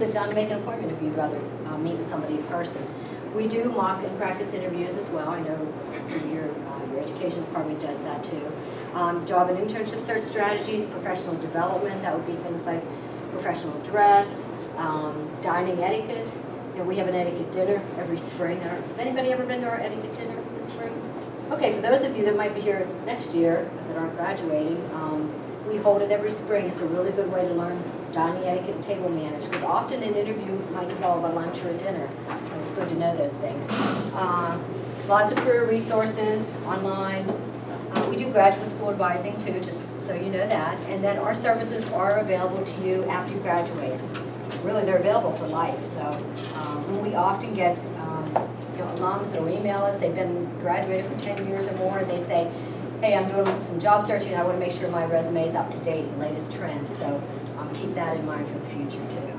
sit down and make an appointment if you'd rather meet with somebody in person. We do mock and practice interviews as well. I know some of your education department does that too. Job and internship search strategies, professional development, that would be things like professional dress, dining etiquette. You know, we have an etiquette dinner every spring. Has anybody ever been to our etiquette dinner this spring? Okay, for those of you that might be here next year that aren't graduating, we hold it every spring. It's a really good way to learn dining etiquette and table manners, because often an interview might involve a lunch or a dinner, so it's good to know those things. Lots of career resources online. We do graduate school advising too, just so you know that. And then our services are available to you after you graduate. Really, they're available for life. So we often get alums that will email us. They've been graduated for 10 years or more, and they say, hey, I'm doing some job searching. I want to make sure my resume is up to date, the latest trends. So keep that in mind for the future too.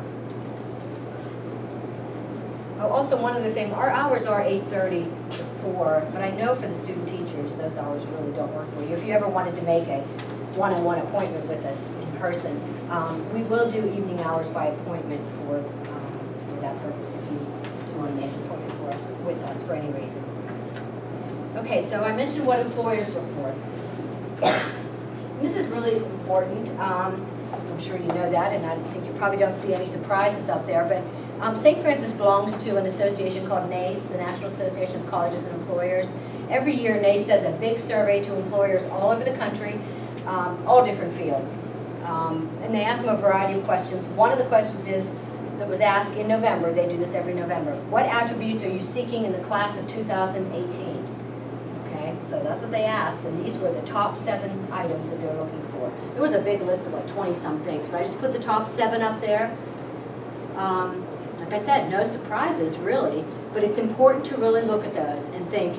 Oh, also, one other thing, our hours are 8:30 to 4, but I know for the student teachers, those hours really don't work for you. If you ever wanted to make a one-on-one appointment with us in person, we will do evening hours by appointment for that purpose if you want to make an appointment with us for any reason. Okay, so I mentioned what employers look for. This is really important. I'm sure you know that, and I think you probably don't see any surprises up there, but St. Francis belongs to an association called NACE, the National Association of Colleges and Employers. Every year, NACE does a big survey to employers all over the country, all different fields. And they ask them a variety of questions. One of the questions that was asked in November, they do this every November, what attributes are you seeking in the class of 2018? Okay, so that's what they asked, and these were the top 7 items that they were looking for. There was a big list of like 20-some things, but I just put the top 7 up there. Like I said, no surprises really, but it's important to really look at those and think,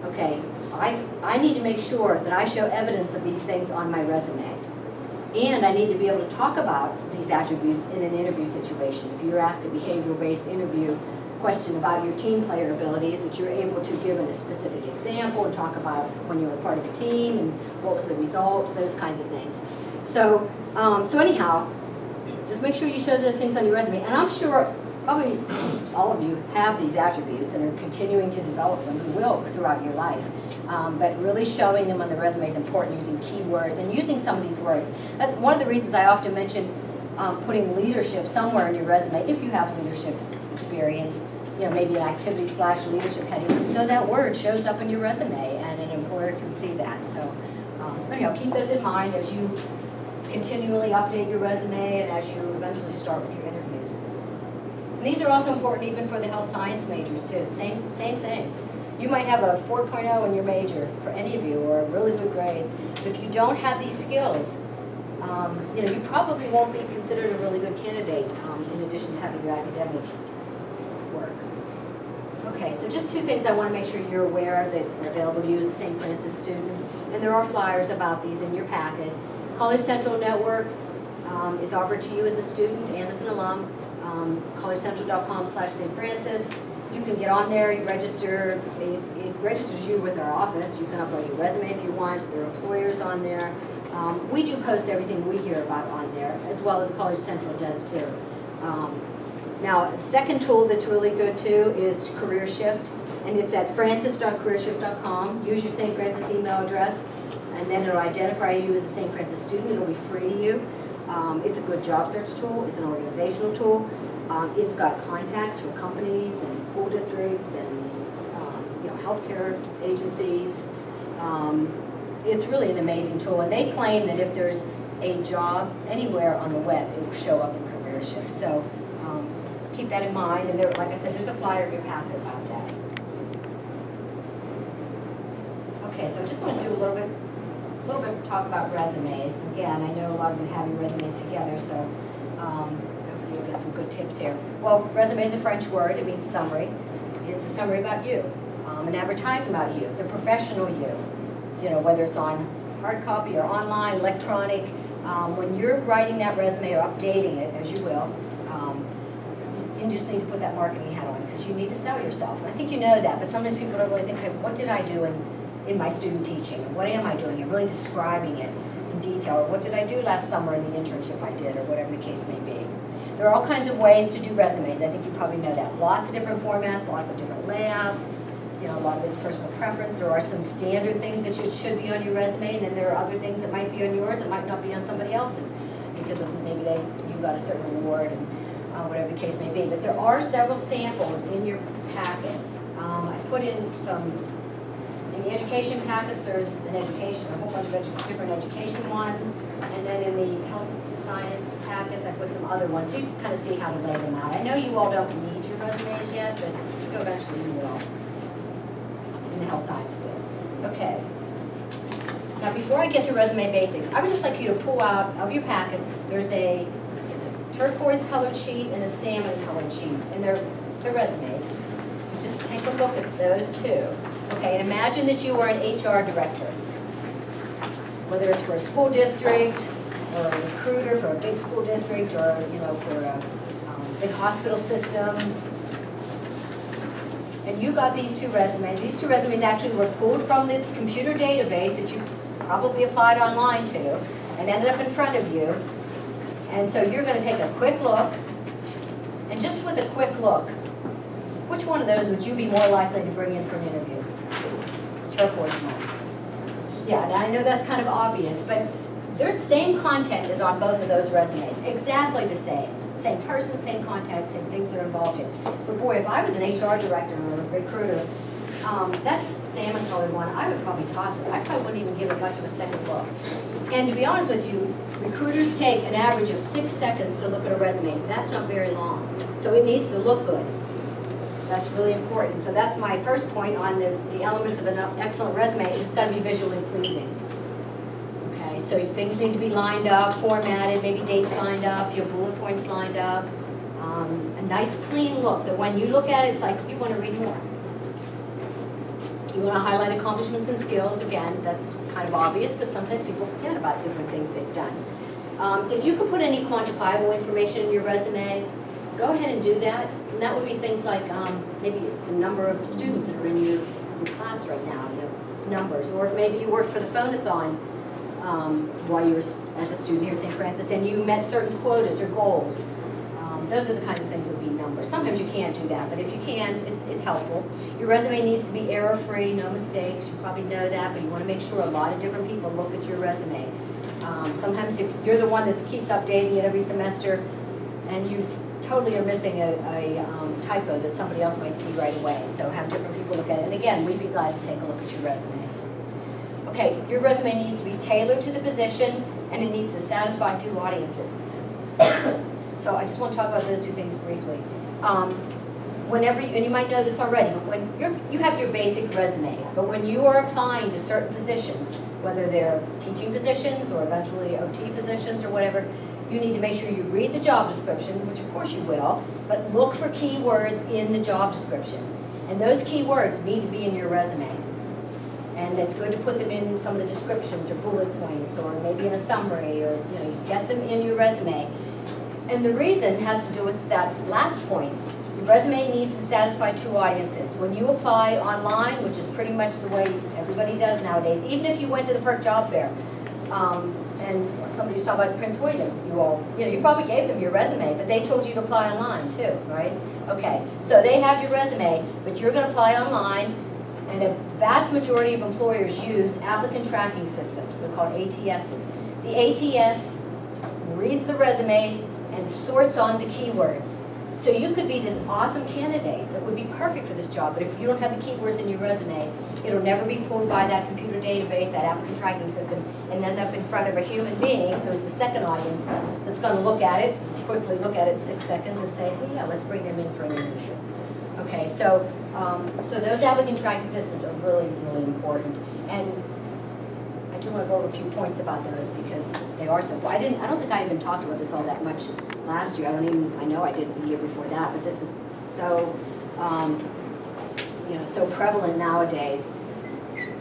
okay, I need to make sure that I show evidence of these things on my resume. And I need to be able to talk about these attributes in an interview situation. If you're asked a behavioral-based interview question about your team player abilities, that you're able to give a specific example and talk about when you were part of a team and what was the result, those kinds of things. So, so anyhow, just make sure you show those things on your resume. And I'm sure probably all of you have these attributes and are continuing to develop them and will throughout your life. But really showing them on the resume is important, using keywords and using some of these words. One of the reasons I often mention putting leadership somewhere in your resume, if you have leadership experience, maybe an activity/leadership heading, so that word shows up in your resume and an employer can see that. So anyhow, keep those in mind as you continually update your resume and as you eventually start with your interviews. And these are also important even for the health science majors too. Same thing. You might have a 4.0 in your major for any of you, or really good grades, but if you don't have these skills, you probably won't be considered a really good candidate in addition to having your academic work. Okay, so just 2 things I want to make sure you're aware that are available to you as a St. Francis student, and there are flyers about these in your packet. College Central Network is offered to you as a student and as an alum. collegecentral.com/St. Francis. You can get on there, you register, it registers you with our office. You can upload your resume if you want. There are employers on there. We do post everything we hear about on there, as well as College Central does too. Now, the second tool that's really good too is Career Shift, and it's at francis.careershift.com. Use your St. Francis email address, and then it'll identify you as a St. Francis student. It'll be free to you. It's a good job search tool. It's an organizational tool. It's got contacts for companies and school districts and healthcare agencies. It's really an amazing tool, and they claim that if there's a job anywhere on the web, it will show up in Career Shift. So keep that in mind, and like I said, there's a flyer in your packet about that. Okay, so I just want to do a little bit talk about resumes. Again, I know a lot of you have your resumes together, so hopefully you'll get some good tips here. Well, resume is a French word. It means summary. It's a summary about you, an advertisement about you, the professional you. Whether it's on hard copy or online, electronic. When you're writing that resume or updating it, as you will, you just need to put that marketing hat on because you need to sell yourself. And I think you know that, but sometimes people don't really think, hey, what did I do in my student teaching? What am I doing? I'm really describing it in detail. Or what did I do last summer in the internship I did, or whatever the case may be. There are all kinds of ways to do resumes. I think you probably know that. Lots of different formats, lots of different layouts. You know, a lot of it's personal preference. There are some standard things that should be on your resume, and then there are other things that might be on yours that might not be on somebody else's because of maybe you got a certain award and whatever the case may be. But there are several samples in your packet. I put in some, in the education packets, there's a whole bunch of different education ones, and then in the health science packets, I put some other ones, so you can kind of see how to lay them out. I know you all don't need your resumes yet, but you eventually will in the health science field. Okay. Now, before I get to resume basics, I would just like you to pull out of your packet, there's a turquoise colored sheet and a salmon colored sheet, and they're resumes. Just take a look at those two. Okay, and imagine that you are an HR director, whether it's for a school district, or a recruiter for a big school district, or for a big hospital system. And you got these two resumes. These two resumes actually were pulled from the computer database that you probably applied online to, and ended up in front of you. And so you're going to take a quick look, and just with a quick look, which one of those would you be more likely to bring in for an interview? The turquoise one. Yeah, now I know that's kind of obvious, but their same content is on both of those resumes. Exactly the same. Same person, same contact, same things they're involved in. But boy, if I was an HR director or a recruiter, that salmon colored one, I would probably toss it. I probably wouldn't even give it much of a second look. And to be honest with you, recruiters take an average of 6 seconds to look at a resume. That's not very long. So it needs to look good. That's really important. So that's my first point on the elements of an excellent resume. It's got to be visually pleasing. Okay, so things need to be lined up, formatted, maybe dates lined up, your bullet points lined up. A nice clean look that when you look at it, it's like you want to read more. You want to highlight accomplishments and skills. Again, that's kind of obvious, but sometimes people forget about different things they've done. If you could put any quantifiable information in your resume, go ahead and do that. And that would be things like maybe the number of students that are in your class right now, numbers. Or if maybe you worked for the Phone-a-thon while you were as a student here at St. Francis and you met certain quotas or goals. Those are the kinds of things that would be numbers. Sometimes you can't do that, but if you can, it's helpful. Your resume needs to be error-free, no mistakes. You probably know that, but you want to make sure a lot of different people look at your resume. Sometimes if you're the one that keeps updating it every semester and you totally are missing a typo that somebody else might see right away, so have different people look at it. And again, we'd be glad to take a look at your resume. Okay, your resume needs to be tailored to the position and it needs to satisfy two audiences. So I just want to talk about those two things briefly. Whenever and you might know this already, but when you have your basic resume, but when you are applying to certain positions, whether they're teaching positions or eventually OT positions or whatever, you need to make sure you read the job description, which of course you will, but look for keywords in the job description. And those keywords need to be in your resume. And it's good to put them in some of the descriptions or bullet points or maybe in a summary or get them in your resume. And the reason has to do with that last point. Your resume needs to satisfy two audiences. When you apply online, which is pretty much the way everybody does nowadays, even if you went to the PERC job fair, and somebody saw about Prince William, you probably gave them your resume, but they told you to apply online too, right? Okay, so they have your resume, but you're going to apply online, and a vast majority of employers use applicant tracking systems. They're called ATSs. The ATS reads the resumes and sorts on the keywords. So you could be this awesome candidate that would be perfect for this job, but if you don't have the keywords in your resume, it'll never be pulled by that computer database, that applicant tracking system, and end up in front of a human being who's the second audience that's going to look at it, quickly look at it in 6 seconds and say, hey, yeah, let's bring them in for an interview. Okay, so those applicant tracking systems are really, really important. And I do want to go over a few points about those because they are so important. I don't think I even talked about this all that much last year. I know I did the year before that, but this is so, so prevalent nowadays.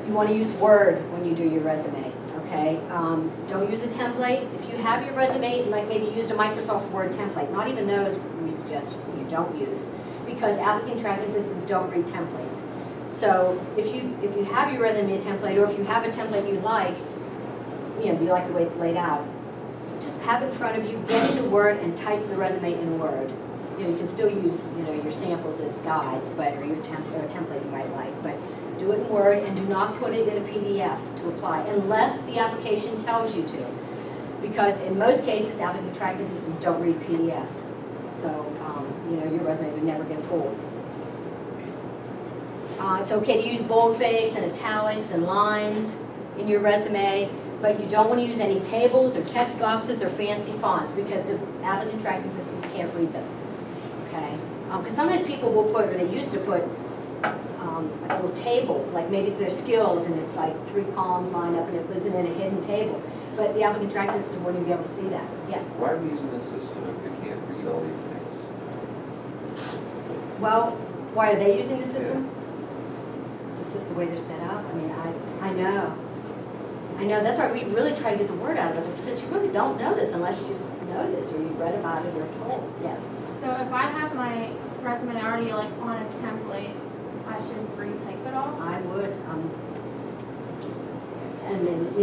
You want to use Word when you do your resume, okay? Don't use a template. If you have your resume, like maybe use a Microsoft Word template. Not even those we suggest you don't use because applicant tracking systems don't read templates. So if you have your resume a template, or if you have a template you like the way it's laid out, just have it in front of you, get into Word and type the resume in Word. You can still use, your samples as guides, or a template you might like, but do it in Word and do not put it in a PDF to apply, unless the application tells you to. Because in most cases, applicant tracking systems don't read PDFs. So, your resume would never get pulled. It's okay to use boldface and italics and lines in your resume, but you don't want to use any tables or text boxes or fancy fonts because the applicant tracking systems can't read them. Okay? Because sometimes people will put, or they used to put, a little table, like maybe their skills, and it's like 3 columns lined up, and it was in a hidden table. But the applicant tracking system wouldn't even be able to see that. Yes? Why are we using this system if we can't read all these things? Well, why are they using the system? It's just the way they're set up. I mean, I know. That's why we really try to get the word out of it, because you really don't know this unless you know this or you've read about it or told. Yes? So if I have my resume already like on a template, I should retype it all? I would. And then,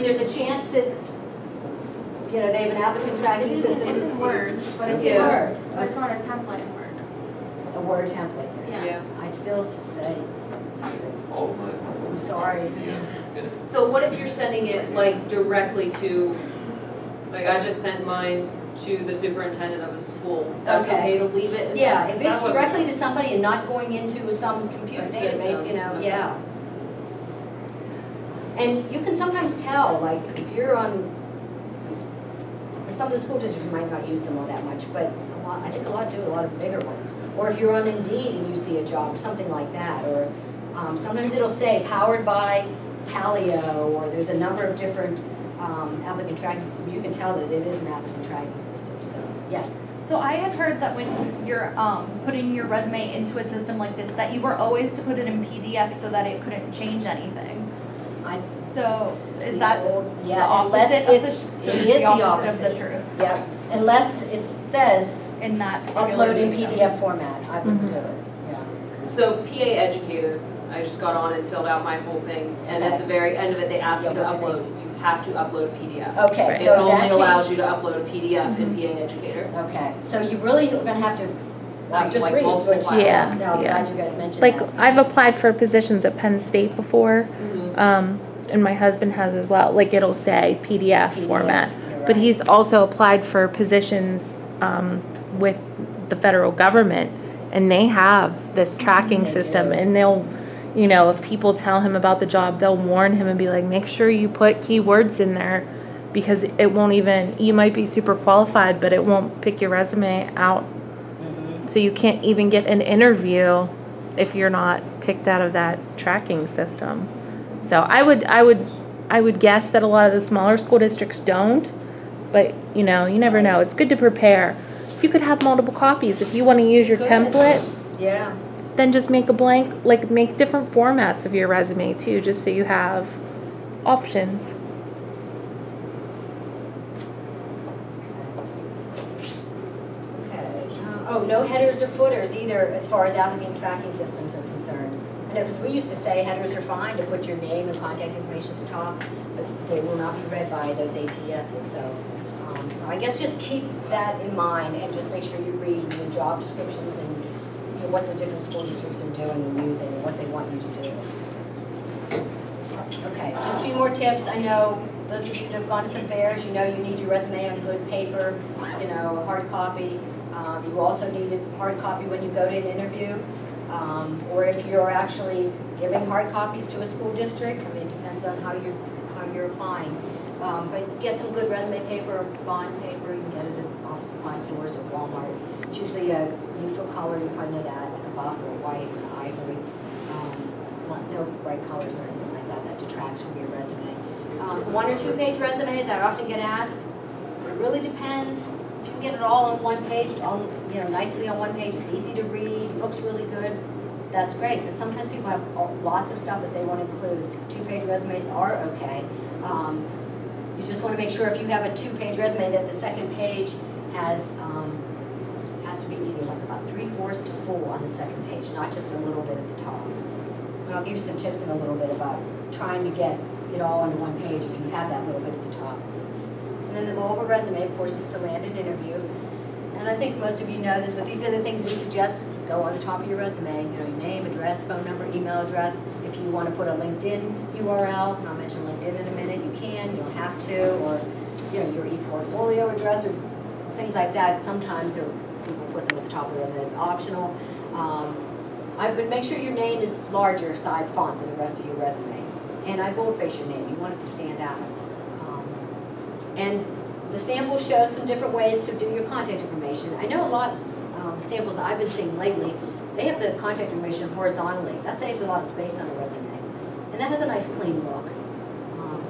there's a chance that, they have an applicant tracking system. It's in Word. But it's in Word. But it's on a template in Word. A Word template. Yeah. I still say, All of mine. I'm sorry. So what if you're sending it like directly to, like I just sent mine to the superintendent of a school? That's Okay. okay to leave it in Yeah, there? if That it's wasn't- directly to somebody and not going into some computer A database, system. Okay. yeah. And you can sometimes tell, like, if you're on, some of the school districts might not use them all that much, but I think a lot do, a lot of the bigger ones. Or if you're on Indeed and you see a job, something like that, or sometimes it'll say powered by Talio, or there's a number of different applicant tracking systems. You can tell that it is an applicant tracking system, so, yes. So I had heard that when you're putting your resume into a system like this, that you were always to put it in PDF so that it couldn't change anything. So is that the opposite of the truth? It is the opposite opposite. of the truth Yeah, unless it says in that particular upload in system. PDF format, I wouldn't do it, yeah. So PA educator, I just got on and filled out my whole thing, and Okay. at the very end of it, they ask you to Yeah, what do upload. You have to upload a PDF. Okay, It so in that only allows case, you to upload a PDF in PA educator. okay, so you really are gonna have to, just Like read, multiple which, files. Yeah, no, I'm yeah. glad you guys mentioned Like, that. I've applied for positions at Penn State before, Mhm. and my husband has as well. Like, it'll say PDF format. you're But right. he's also applied for positions with the federal government, and they have this tracking They system, do. and they'll, if people tell him about the job, they'll warn him and be like, make sure you put keywords in there, because it won't even, you might be super qualified, but it won't pick your resume out. Mhm. So you can't even get an interview if you're not picked out of that tracking system. So I would guess that a lot of the smaller school districts don't, but you never know. It's good to prepare. You could have multiple copies. If you want to use your Good. template, Yeah, then just make a blank, like make different formats of your resume too, just so you have options. okay. No headers or footers either, as far as applicant tracking systems are concerned. I know, because we used to say headers are fine to put your name and contact information at the top, but they will not be read by those ATSs, so I guess just keep that in mind and just make sure you read the job descriptions and what the different school districts are doing and using and what they want you to do. Okay, just a few more tips. I know those of you that have gone to some fairs, you need your resume on good paper, a hard copy. You also need a hard copy when you go to an interview, or if you're actually giving hard copies to a school district. I mean, it depends on how you're applying. But get some good resume paper or bond paper. You can get it at office supply stores or Walmart. It's usually a neutral color. You probably know that, like a buff or a white or an ivory. No bright colors or anything like that. That detracts from your resume. 1 or 2 page resumes, I often get asked. It really depends. If you can get it all on one page, nicely on one page, it's easy to read, looks really good, that's great. But sometimes people have lots of stuff that they want to include. 2-page resumes are okay. You just want to make sure if you have a 2-page resume that the second page has to be either like about 3/4 to full on the second page, not just a little bit at the top. And I'll give you some tips in a little bit about trying to get it all on one page if you have that little bit at the top. And then the goal of a resume, of course, is to land an interview. And I think most of you know this, but these are the things we suggest go on the top of your resume. You know, your name, address, phone number, email address. If you want to put a LinkedIn URL, and I'll mention LinkedIn in a minute, you can, you don't have to, or you know, your e-portfolio address or things like that. Sometimes people put them at the top of the resume. It's optional. I would make sure your name is larger size font than the rest of your resume. And I boldface your name. You want it to stand out. And the sample shows some different ways to do your contact information. I know a lot, the samples I've been seeing lately, they have the contact information horizontally. That saves a lot of space on a resume. And that has a nice clean look.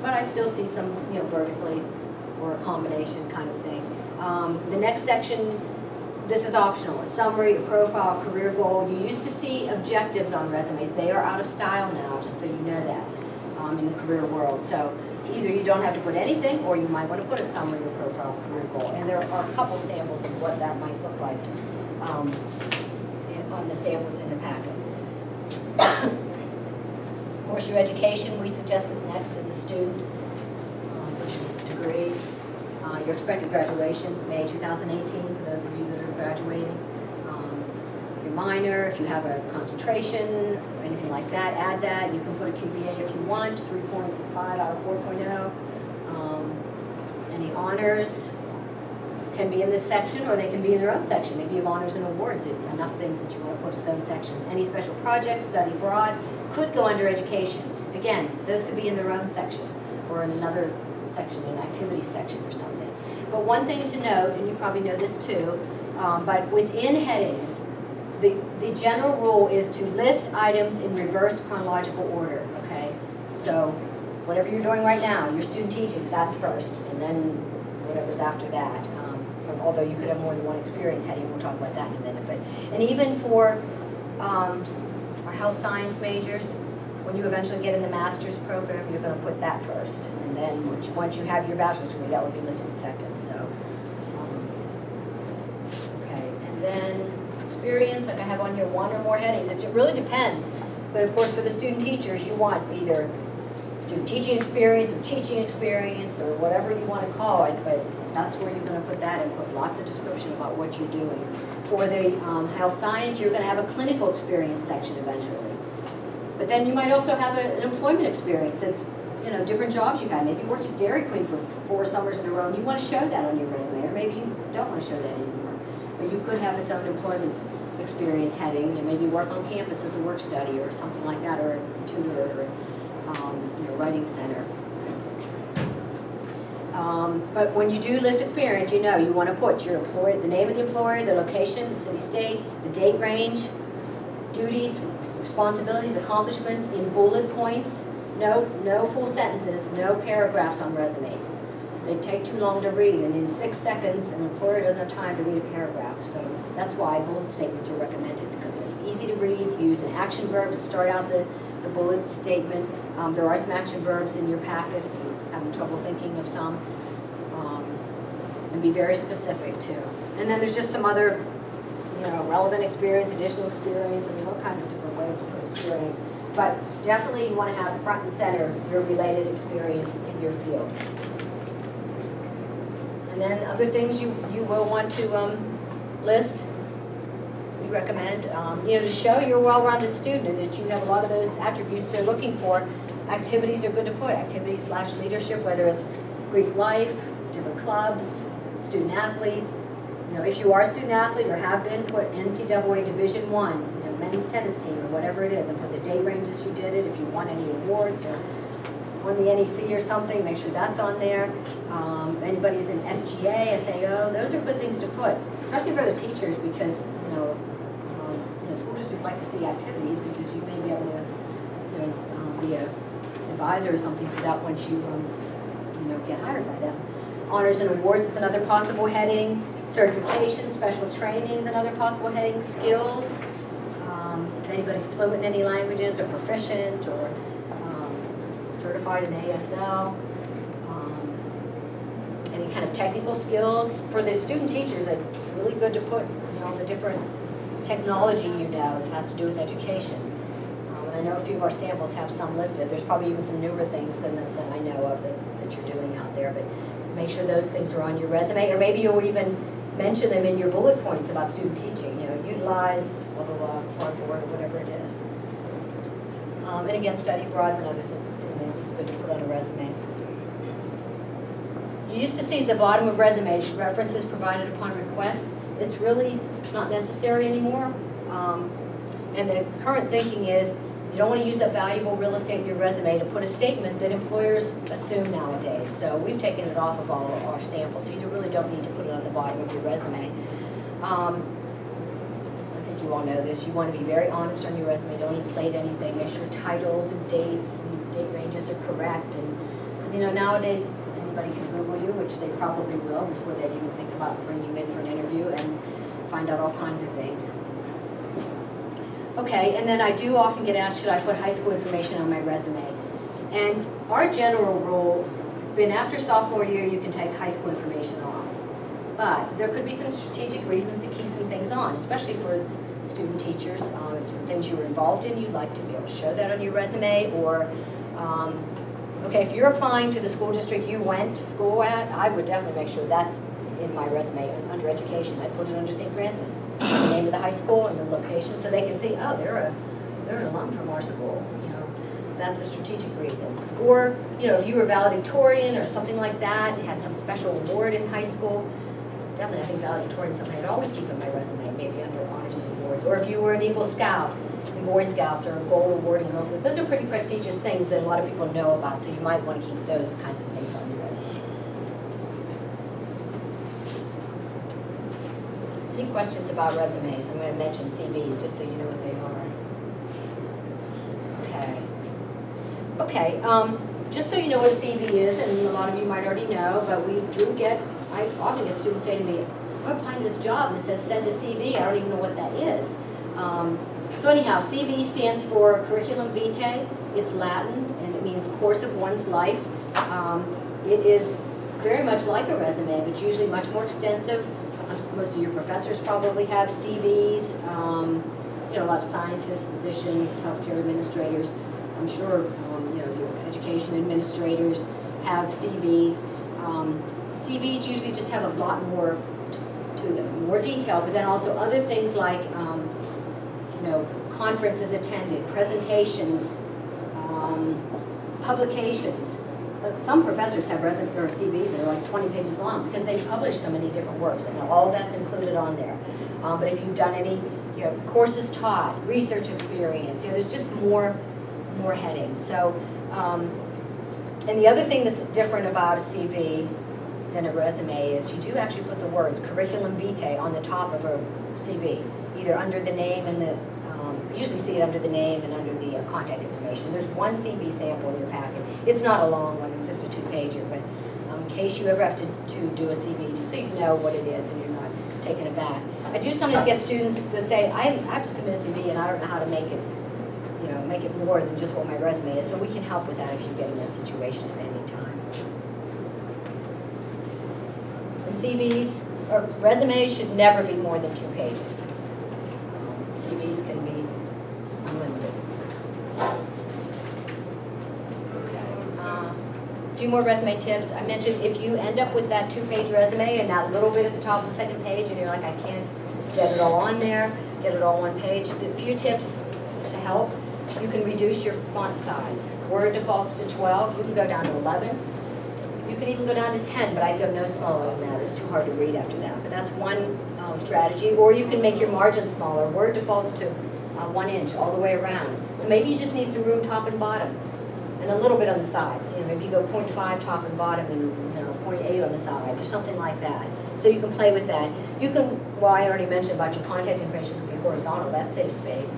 But I still see some, you know, vertically or a combination kind of thing. The next section, this is optional. A summary, a profile, a career goal. You used to see objectives on resumes. They are out of style now, just so you know that, in the career world. So either you don't have to put anything, or you might want to put a summary or profile, career goal. And there are a couple samples of what that might look like on the samples in the packet. Of course, your education, we suggest is next as a student, which degree. Your expected graduation, May 2018, for those of you that are graduating. Your minor, if you have a concentration or anything like that, add that. You can put a QBA if you want, 3.5 out of 4.0. Any honors can be in this section, or they can be in their own section. Maybe you have honors and awards, enough things that you want to put its own section. Any special projects, study abroad, could go under education. Again, those could be in their own section, or in another section, an activity section or something. But one thing to note, and you probably know this too, but within headings, the general rule is to list items in reverse chronological order, okay? So whatever you're doing right now, your student teaching, that's first, and then whatever's after that. Although you could have more than one experience heading, we'll talk about that in a minute. But, and even for our health science majors, when you eventually get in the master's program, you're going to put that first. And then once you have your bachelor's degree, that would be listed second. So, okay. And then experience, like I have on here, one or more headings. It really depends. But of course, for the student teachers, you want either student teaching experience or teaching experience or whatever you want to call it. But that's where you're going to put that and put lots of description about what you're doing. For the health science, you're going to have a clinical experience section eventually. But then you might also have an employment experience that's, you know, different jobs you had. Maybe you worked at Dairy Queen for 4 summers in a row and you want to show that on your resume, or maybe you don't want to show that anymore. But you could have its own employment experience heading, and maybe work on campus as a work study or something like that, or a tutor, or you know, writing center. But when you do list experience, you know you want to put your employer, the name of the employer, the location, the city, state, the date range, duties, responsibilities, accomplishments in bullet points. No full sentences, no paragraphs on resumes. They take too long to read, and in 6 seconds, an employer doesn't have time to read a paragraph. So that's why bullet statements are recommended, because they're easy to read. You use an action verb to start out the bullet statement. There are some action verbs in your packet if you're having trouble thinking of some. And be very specific too. And then there's just some other, you know, relevant experience, additional experience, and there's all kinds of different ways to put experience. But definitely you want to have front and center your related experience in your field. And then other things you will want to list, we recommend, you know, to show you're a well-rounded student and that you have a lot of those attributes they're looking for. Activities are good to put, activities/leadership, whether it's Greek life, different clubs, student athlete. You know, if you are a student athlete or have been, put NCAA Division I, you know, men's tennis team or whatever it is, and put the date range that you did it. If you won any awards or won the NEC or something, make sure that's on there. Anybody's in SGA, SAO, those are good things to put, especially for the teachers, because you know, school districts like to see activities, because you may be able to, you know, be an advisor or something for that once you, you know, get hired by them. Honors and awards is another possible heading. Certification, special training is another possible heading. Skills, if anybody's fluent in any languages or proficient or certified in ASL. Any kind of technical skills. For the student teachers, it's really good to put, you know, the different technology you know that has to do with education. And I know a few of our samples have some listed. There's probably even some newer things than I know of that you're doing out there. But make sure those things are on your resume, or maybe you'll even mention them in your bullet points about student teaching, utilize blah, blah, blah, smartboard, or whatever it is. And again, study abroad is another thing that's good to put on a resume. You used to see the bottom of resumes, references provided upon request. It's really not necessary anymore. And the current thinking is you don't want to use up valuable real estate in your resume to put a statement that employers assume nowadays. So we've taken it off of all of our samples, so you really don't need to put it on the bottom of your resume. I think you all know this. You want to be very honest on your resume. Don't inflate anything. Make sure titles and dates and date ranges are correct. And because nowadays anybody can Google you, which they probably will before they even think about bringing you in for an interview, and find out all kinds of things. Okay, and then I do often get asked, should I put high school information on my resume? And our general rule has been after sophomore year, you can take high school information off. But there could be some strategic reasons to keep some things on, especially for student teachers. If some things you were involved in, you'd like to be able to show that on your resume. Or, okay, if you're applying to the school district you went to school at, I would definitely make sure that's in my resume under education. I'd put it under St. Francis, the name of the high school and the location, so they can see, oh, they're an alum from our school. That's a strategic reason. Or, if you were valedictorian or something like that, you had some special award in high school, definitely I think valedictorian is something I'd always keep in my resume, maybe under honors and awards. Or if you were an Eagle Scout in Boy Scouts or a Gold Award in Girl Scouts, those are pretty prestigious things that a lot of people know about, so you might want to keep those kinds of things on your resume. Any questions about resumes? I'm going to mention CVs just so you know what they are. Okay, just so you know what a CV is, and a lot of you might already know, but I often get students say to me, I'm applying to this job and it says send a CV, I don't even know what that is. So anyhow, CV stands for Curriculum Vitae. It's Latin and it means course of one's life. It is very much like a resume, but usually much more extensive. Most of your professors probably have CVs. A lot of scientists, physicians, healthcare administrators. I'm sure your education administrators have CVs. CVs usually just have a lot more to them, more detail, but then also other things like conferences attended, presentations, publications. Some professors have CVs that are like 20 pages long because they publish so many different works, and all that's included on there. But if you've done any courses taught, research experience, there's just more headings. So, and the other thing that's different about a CV than a resume is you do actually put the words curriculum vitae on the top of a CV, either under the name and the, you usually see it under the name and under the contact information. There's one CV sample in your packet. It's not a long one, it's just a 2-pager, but in case you ever have to do a CV, just so you know what it is and you're not taken aback. I do sometimes get students that say, I have to submit a CV and I don't know how to make it, make it more than just what my resume is, so we can help with that if you get in that situation at any time. And CVs, or resumes should never be more than 2 pages. CVs can be unlimited. A few more resume tips. I mentioned if you end up with that 2-page resume and that little bit at the top of the second page and you're like, I can't get it all on there, get it all one page, a few tips to help. You can reduce your font size. Word defaults to 12. You can go down to 11. You can even go down to 10, but I'd go no smaller than that. It's too hard to read after that. But that's one strategy. Or you can make your margin smaller. Word defaults to 1 inch all the way around. So maybe you just need some room top and bottom, and a little bit on the sides. Maybe you go 0.5 top and bottom, and 0.8 on the sides, or something like that. So you can play with that. You can. Well, I already mentioned about your contact information could be horizontal. That saves space.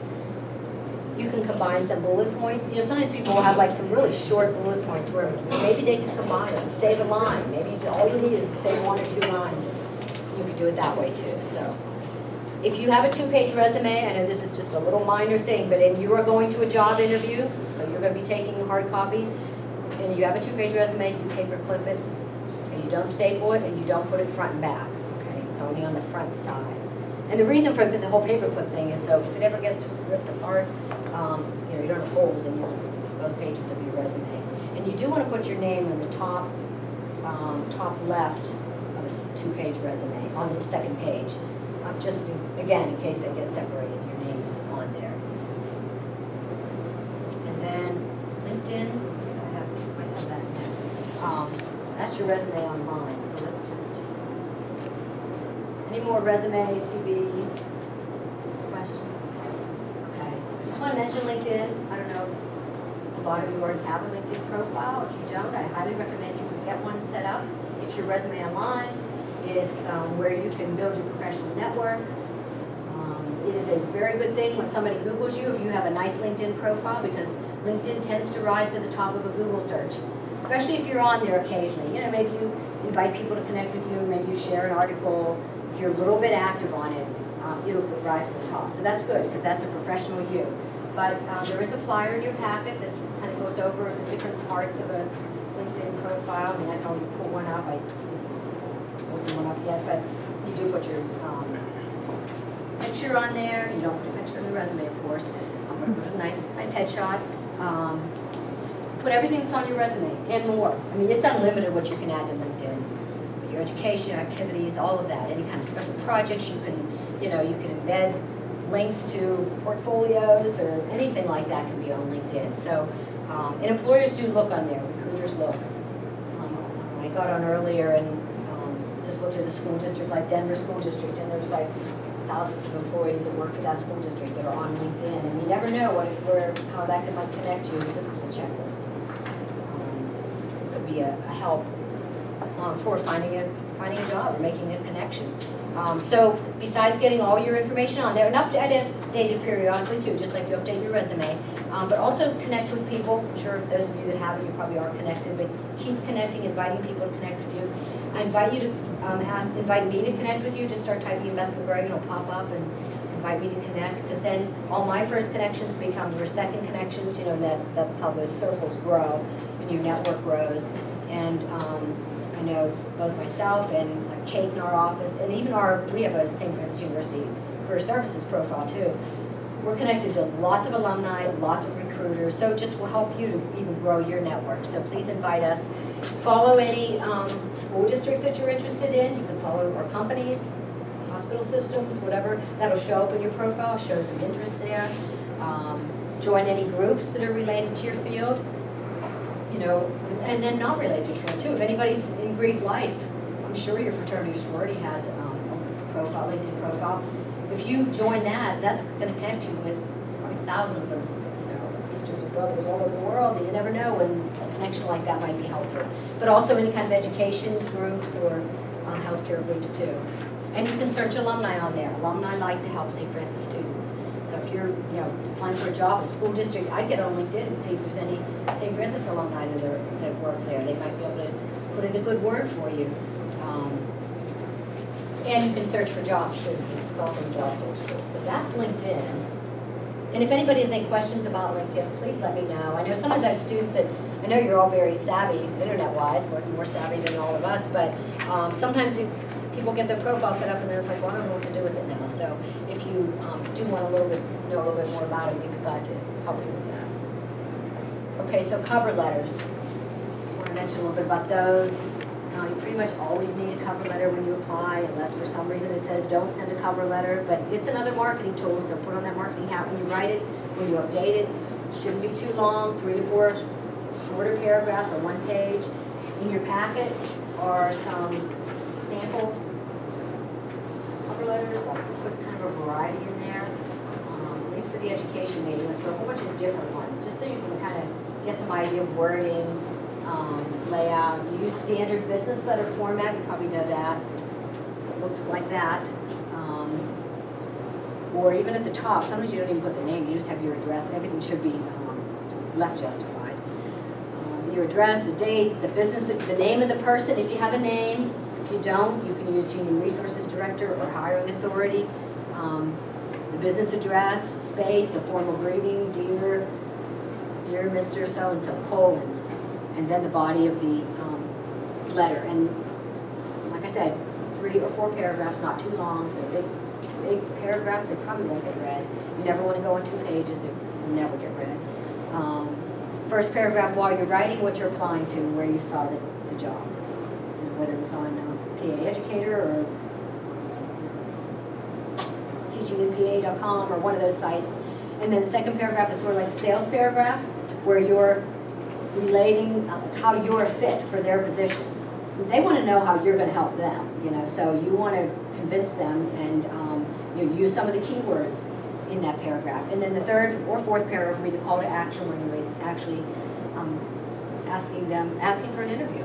You can combine some bullet points. Sometimes people will have like some really short bullet points where maybe they can combine it and save a line. Maybe all you need is to save 1 or 2 lines. You could do it that way too. So, if you have a 2-page resume, I know this is just a little minor thing, but if you are going to a job interview, so you're going to be taking hard copies, and you have a 2-page resume, you paper clip it, and you don't staple it, and you don't put it front and back. Okay, it's only on the front side. And the reason for the whole paperclip thing is so if it ever gets ripped apart, you don't have holes in both pages of your resume. And you do want to put your name on the top top left of a two-page resume, on the second page. Just, again, in case they get separated, your name is on there. And then LinkedIn, might have that next. That's your resume online, so let's just, any more resume, CV questions? Okay, I just want to mention LinkedIn. I don't know, a lot of you already have a LinkedIn profile. If you don't, I highly recommend you get one set up. It's your resume online. It's where you can build your professional network. It is a very good thing when somebody Googles you if you have a nice LinkedIn profile, because LinkedIn tends to rise to the top of a Google search, especially if you're on there occasionally. You know, maybe you invite people to connect with you, maybe you share an article. If you're a little bit active on it, it'll rise to the top. So that's good, because that's a professional you. But there is a flyer in your packet that kind of goes over the different parts of a LinkedIn profile. I mean, I can always pull one up. I didn't open one up yet, but you do put your picture on there. You don't put a picture in the resume, of course. I'm going to put a nice headshot. Put everything that's on your resume and more. I mean, it's unlimited what you can add to LinkedIn. Your education, activities, all of that. Any kind of special projects you can, you can embed links to portfolios or anything like that can be on LinkedIn. So, and employers do look on there. Recruiters look. I got on earlier and just looked at a school district like Denver School District, and there's like thousands of employees that work for that school district that are on LinkedIn, and you never know how that might connect you. This is the checklist. It could be a help for finding a job or making a connection. So besides getting all your information on there, and updated periodically too, just like you update your resume, but also connect with people. I'm sure those of you that have it, you probably are connected, but keep connecting, inviting people to connect with you. I invite you to invite me to connect with you. Just start typing in Beth McGregor, and it'll pop up, and invite me to connect, because then all my first connections become your second connections. That's how those circles grow and your network grows. And I know both myself and Kate in our office, and even we have a St. Francis University Career Services profile too. We're connected to lots of alumni, lots of recruiters, so it just will help you to even grow your network. So please invite us. Follow any school districts that you're interested in. You can follow our companies, hospital systems, whatever. That'll show up in your profile, show some interest there. Join any groups that are related to your field, and then not related to your field too. If anybody's in Greek life, I'm sure your fraternity or sorority has a profile, LinkedIn profile. If you join that, that's going to connect you with probably thousands of sisters and brothers all over the world, and you never know when a connection like that might be helpful. But also any kind of education groups or healthcare groups too. And you can search alumni on there. Alumni like to help St. Francis students. So if you're applying for a job in a school district, I'd get on LinkedIn and see if there's any St. Francis alumni that work there. They might be able to put in a good word for you. And you can search for jobs too, because it's also a job search tool. So that's LinkedIn. And if anybody has any questions about LinkedIn, please let me know. I know sometimes I have students that, I know you're all very savvy, internet-wise, more savvy than all of us, but sometimes people get their profile set up and then it's like, well, I don't know what to do with it now. So if you do want know a little bit more about it, we'd be glad to help you with that. Okay, so cover letters. Just want to mention a little bit about those. You pretty much always need a cover letter when you apply, unless for some reason it says don't send a cover letter, but it's another marketing tool, so put on that marketing hat when you write it, when you update it. It shouldn't be too long, 3 to 4 shorter paragraphs on one page. In your packet are some sample cover letters. I'll put kind of a variety in there, at least for the education major, and for a whole bunch of different ones, just so you can kind of get some idea of wording, layout. You use standard business letter format, you probably know that. It looks like that. Or even at the top, sometimes you don't even put the name, you just have your address, and everything should be left justified. Your address, the date, the business, the name of the person, if you have a name. If you don't, you can use Human Resources Director or Hiring Authority. The business address, space, the formal greeting, dear Mr. So-and-so, colon. And then the body of the letter. And like I said, 3 or 4 paragraphs, not too long. If they're big paragraphs, they probably won't get read. You never want to go on 2 pages, it will never get read. First paragraph, while you're writing what you're applying to, where you saw the job. whether it was on PA Educator or teachinginpa.com or one of those sites. And then the second paragraph is sort of like the sales paragraph, where you're relating how you're a fit for their position. They want to know how you're going to help them, you know, so you want to convince them and you know, use some of the keywords in that paragraph. And then the third or fourth paragraph will be the call to action, where you're actually asking for an interview.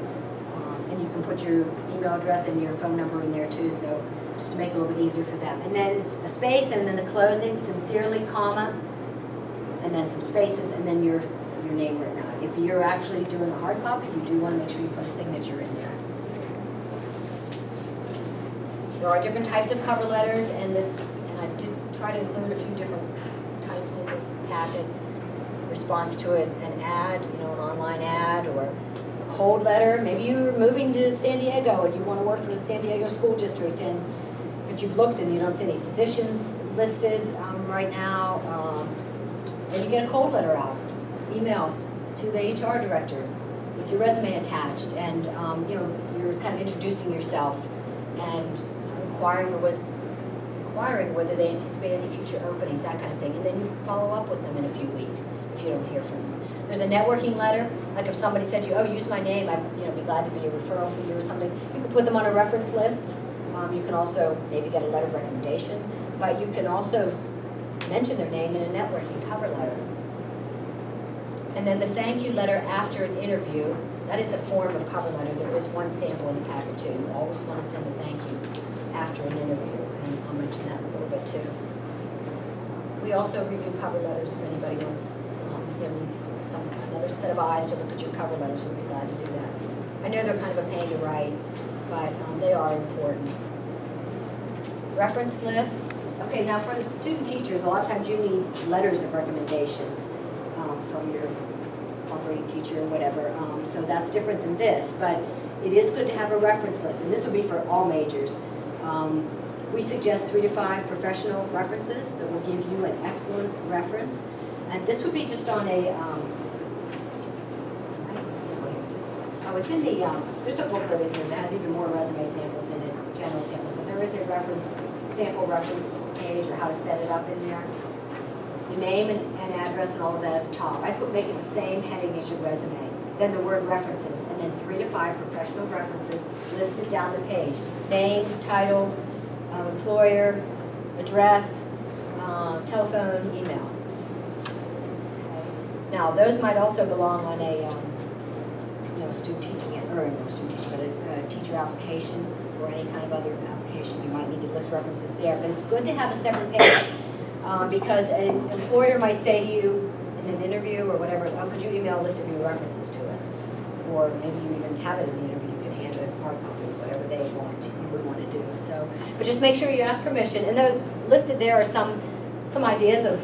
And you can put your email address and your phone number in there too, so just to make it a little bit easier for them. And then a space, and then the closing, sincerely, comma, and then some spaces, and then your name written out. If you're actually doing a hard copy, you do want to make sure you put a signature in there. There are different types of cover letters, and I did try to include a few different types in this packet. Response to an ad, you know, an online ad, or a cold letter. Maybe you're moving to San Diego and you want to work for the San Diego School District, but you've looked and you don't see any positions listed right now. Then you get a cold letter out, email to the HR director with your resume attached, and you know, you're kind of introducing yourself and inquiring whether they anticipate any future openings, that kind of thing. And then you follow up with them in a few weeks if you don't hear from them. There's a networking letter, like if somebody said to you, oh, use my name, I'd be glad to be a referral for you or something. You can put them on a reference list. You can also maybe get a letter of recommendation, but you can also mention their name in a networking cover letter. And then the thank you letter after an interview, that is a form of cover letter. There is one sample in the packet too. You always want to send a thank you after an interview, and I'll mention that in a little bit too. We also review cover letters if anybody wants, needs another set of eyes to look at your cover letters. We'd be glad to do that. I know they're kind of a pain to write, but they are important. Reference lists. Okay, now for the student teachers, a lot of times you need letters of recommendation from your operating teacher or whatever. So that's different than this, but it is good to have a reference list, and this would be for all majors. We suggest 3 to 5 professional references that will give you an excellent reference. And this would be just on a, it's in the, there's a booklet in here that has even more resume samples in it, general samples, but there is a sample reference page, or how to set it up in there. The name and address and all of that at the top. I make it the same heading as your resume. Then the word references, and then 3 to 5 professional references listed down the page. Name, title, employer, address, telephone, email. Okay. Now, those might also belong on a student teaching, or not student teaching, but a teacher application or any kind of other application. You might need to list references there, but it's good to have a separate page because an employer might say to you in an interview or whatever, oh, could you email a list of your references to us? Or maybe you even have it in the interview. You can hand a hard copy of whatever they would want to do. So, but just make sure you ask permission. And then listed there are some ideas of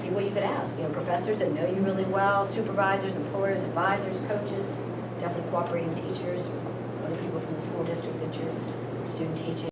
people you could ask. Professors that know you really well, supervisors, employers, advisors, coaches, definitely cooperating teachers, other people from the school district that you're student teaching.